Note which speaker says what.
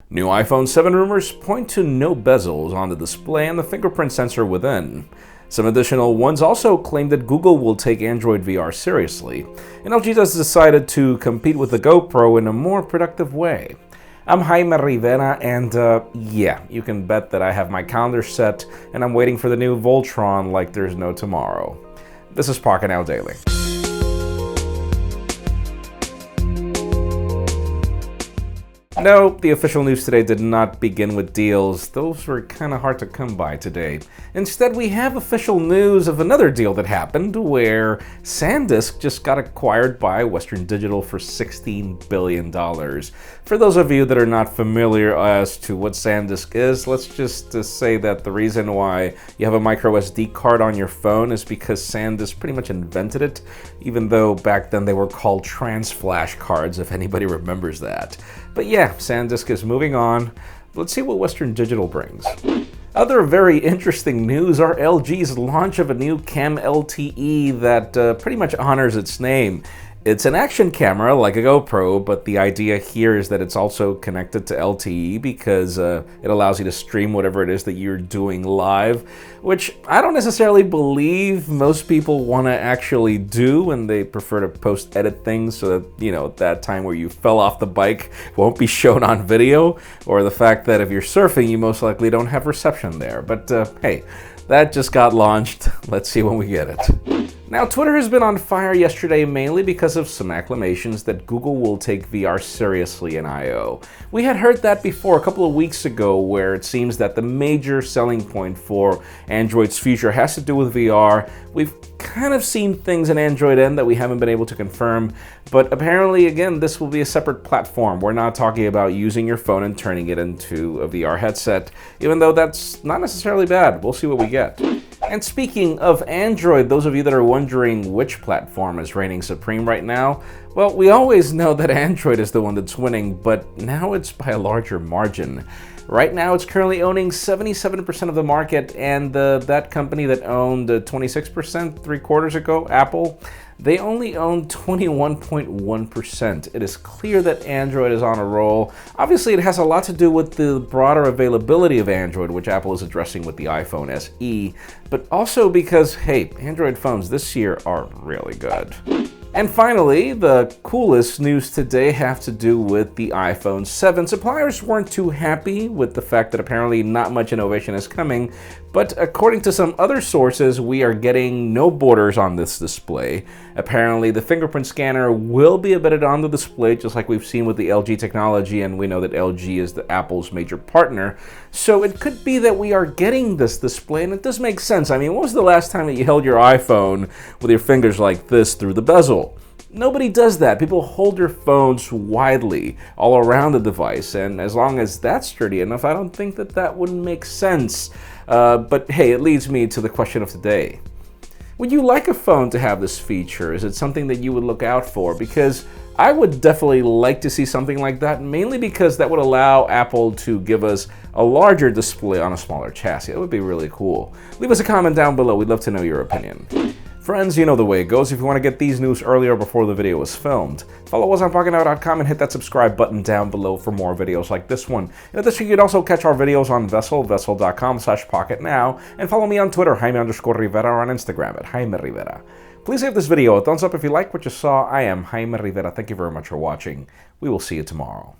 Speaker 1: New iPhone 7 rumors point to no bezels on the display and the fingerprint sensor within. Some additional ones also claim that Google will take Android VR seriously, and LG has decided to compete with the GoPro in a more productive way. I'm Jaime Rivera, and yeah, you can bet that I have my calendar set and I'm waiting for the new Voltron like there's no tomorrow. This is Pocketnow Daily. No, the official news today did not begin with deals. Those were kind of hard to come by today. Instead, we have official news of another deal that happened where SanDisk just got acquired by Western Digital for $16 billion. For those of you that are not familiar as to what SanDisk is, let's just say that the reason why you have a micro SD card on your phone is because SanDisk pretty much invented it, even though back then they were called trans-flash cards, if anybody remembers that. But yeah, SanDisk is moving on. Let's see what Western Digital brings. Other very interesting news are LG's launch of a new CAMLTE that pretty much honors its name. It's an action camera like a GoPro, but the idea here is that it's also connected to LTE because it allows you to stream whatever it is that you're doing live, which I don't necessarily believe most people want to actually do, and they prefer to post-edit things so that, you know, that time where you fell off the bike won't be shown on video, or the fact that if you're surfing, you most likely don't have reception there. But hey, that just got launched. Let's see when we get it. Now, Twitter has been on fire yesterday mainly because of some acclamations that Google will take VR seriously in I/O. We had heard that before a couple of weeks ago, where it seems that the major selling point for Android's future has to do with VR. We've kind of seen things in Android N that we haven't been able to confirm, but apparently, again, this will be a separate platform. We're not talking about using your phone and turning it into a VR headset, even though that's not necessarily bad. We'll see what we get. And speaking of Android, those of you that are wondering which platform is reigning supreme right now, well, we always know that Android is the one that's winning, but now it's by a larger margin. Right now, it's currently owning 77% of the market, and that company that owned 26% 3 quarters ago, Apple, they only own 21.1%. It is clear that Android is on a roll. Obviously, it has a lot to do with the broader availability of Android, which Apple is addressing with the iPhone SE, but also because, hey, Android phones this year are really good. And finally, the coolest news today have to do with the iPhone 7. Suppliers weren't too happy with the fact that apparently not much innovation is coming, but according to some other sources, we are getting no borders on this display. Apparently, the fingerprint scanner will be embedded on the display, just like we've seen with the LG technology, and we know that LG is Apple's major partner. So it could be that we are getting this display, and it does make sense. I mean, when was the last time that you held your iPhone with your fingers like this through the bezel? Nobody does that. People hold their phones widely all around the device, and as long as that's sturdy enough, I don't think that that wouldn't make sense. But hey, it leads me to the question of today. Would you like a phone to have this feature? Is it something that you would look out for? Because I would definitely like to see something like that, mainly because that would allow Apple to give us a larger display on a smaller chassis. That would be really cool. Leave us a comment down below. We'd love to know your opinion. Friends, you know the way it goes. If you want to get these news earlier before the video is filmed, follow us on Pocketnow.com and hit that subscribe button down below for more videos like this one. In addition, you can also catch our videos on vessel.com/pocketnow, and follow me on Twitter, Jaime_Rivera, or on Instagram at Jaime Rivera. Please give this video a thumbs up if you like what you saw. I am Jaime Rivera. Thank you very much for watching. We will see you tomorrow.